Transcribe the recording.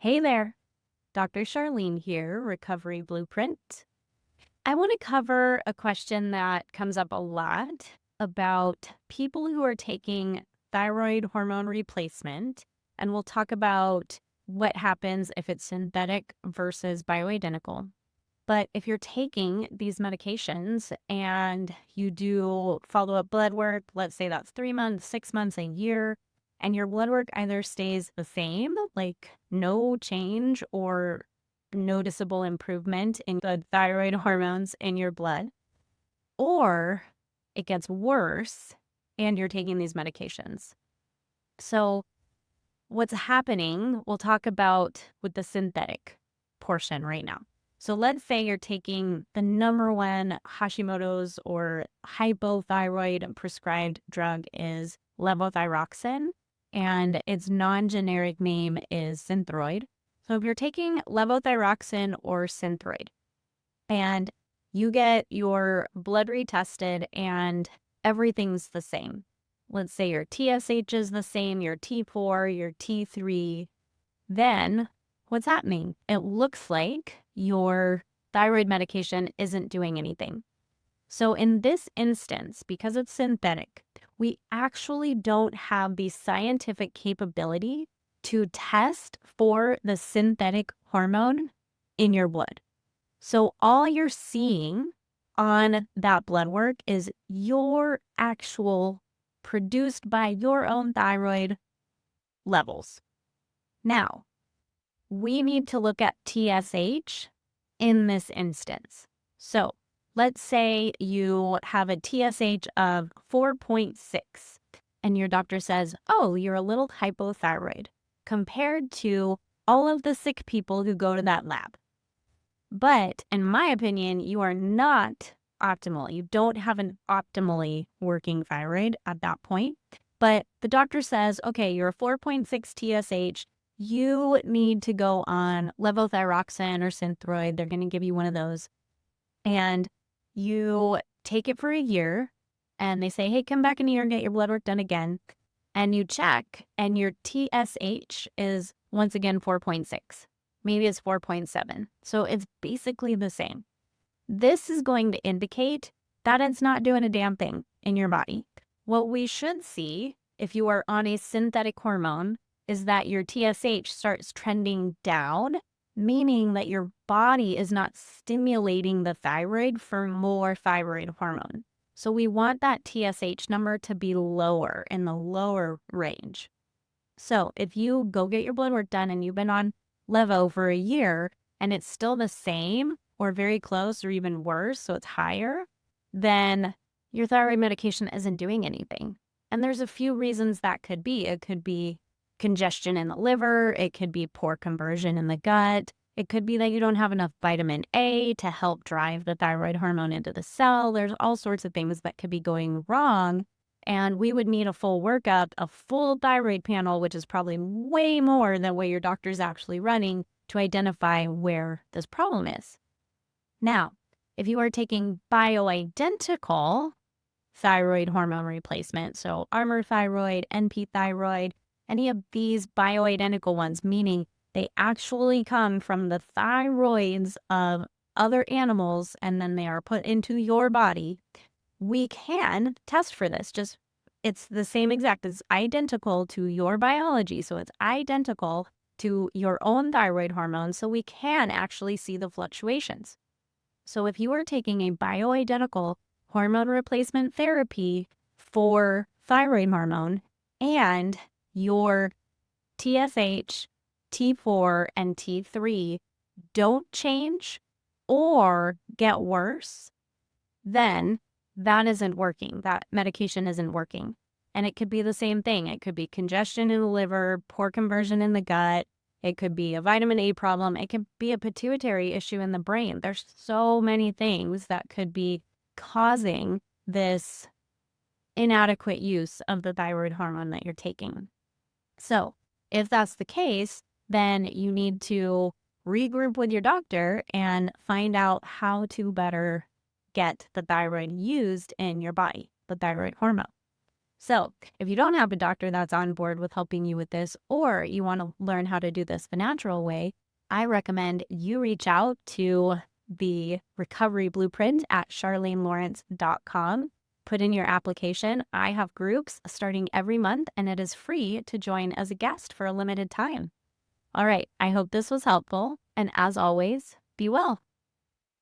Hey there, Dr. Charlene here, Recovery Blueprint. I want to cover a question that comes up a lot about people who are taking thyroid hormone replacement, and we'll talk about what happens if it's synthetic versus bioidentical. But if you're taking these medications and you do follow-up blood work, let's say that's 3 months, 6 months, a year, and your blood work either stays the same, like no change or noticeable improvement in the thyroid hormones in your blood, or it gets worse and you're taking these medications. So what's happening, we'll talk about with the synthetic portion right now. So let's say you're taking the number one Hashimoto's or hypothyroid prescribed drug is levothyroxine, and its non-generic name is Synthroid. So if you're taking levothyroxine or Synthroid and you get your blood retested and everything's the same, let's say your TSH is the same, your T4, your T3, then what's happening? It looks like your thyroid medication isn't doing anything. So in this instance, because it's synthetic, we actually don't have the scientific capability to test for the synthetic hormone in your blood. So all you're seeing on that blood work is your actual produced by your own thyroid levels. Now, we need to look at TSH in this instance. So let's say you have a TSH of 4.6 and your doctor says, oh, you're a little hypothyroid compared to all of the sick people who go to that lab. But in my opinion, you are not optimal. You don't have an optimally working thyroid at that point. But the doctor says, okay, you're a 4.6 TSH. You need to go on levothyroxine or Synthroid. They're going to give you one of those. And you take it for a year. And they say, hey, come back in a year and get your blood work done again. And you check, and your TSH is once again 4.6. Maybe it's 4.7. So it's basically the same. This is going to indicate that it's not doing a damn thing in your body. What we should see if you are on a synthetic hormone is that your TSH starts trending down, meaning that your body is not stimulating the thyroid for more thyroid hormone. So we want that TSH number to be lower, in the lower range. So if you go get your blood work done and you've been on Levo for a year and it's still the same or very close or even worse, so it's higher, then your thyroid medication isn't doing anything. And there's a few reasons that could be. It could be congestion in the liver. It could be poor conversion in the gut. It could be that you don't have enough vitamin A to help drive the thyroid hormone into the cell. There's all sorts of things that could be going wrong. And we would need a full workup, a full thyroid panel, which is probably way more than what your doctor's actually running to identify where this problem is. Now, if you are taking bioidentical thyroid hormone replacement, so Armour thyroid, NP thyroid, any of these bioidentical ones, meaning they actually come from the thyroids of other animals and then they are put into your body, we can test for this. It's the same exact, it's identical to your biology. So it's identical to your own thyroid hormone. So we can actually see the fluctuations. So if you are taking a bioidentical hormone replacement therapy for thyroid hormone and your TSH, T4, and T3 don't change or get worse, then that isn't working. That medication isn't working. And it could be the same thing. It could be congestion in the liver, poor conversion in the gut. It could be a vitamin A problem. It could be a pituitary issue in the brain. There's so many things that could be causing this inadequate use of the thyroid hormone that you're taking. So if that's the case, then you need to regroup with your doctor and find out how to better get the thyroid used in your body, the thyroid hormone. So, if you don't have a doctor that's on board with helping you with this, or you want to learn how to do this the natural way, I recommend you reach out to the recovery blueprint at charlenelawrence.com. Put in your application. I have groups starting every month, and it is free to join as a guest for a limited time. All right, I hope this was helpful. And as always, be well.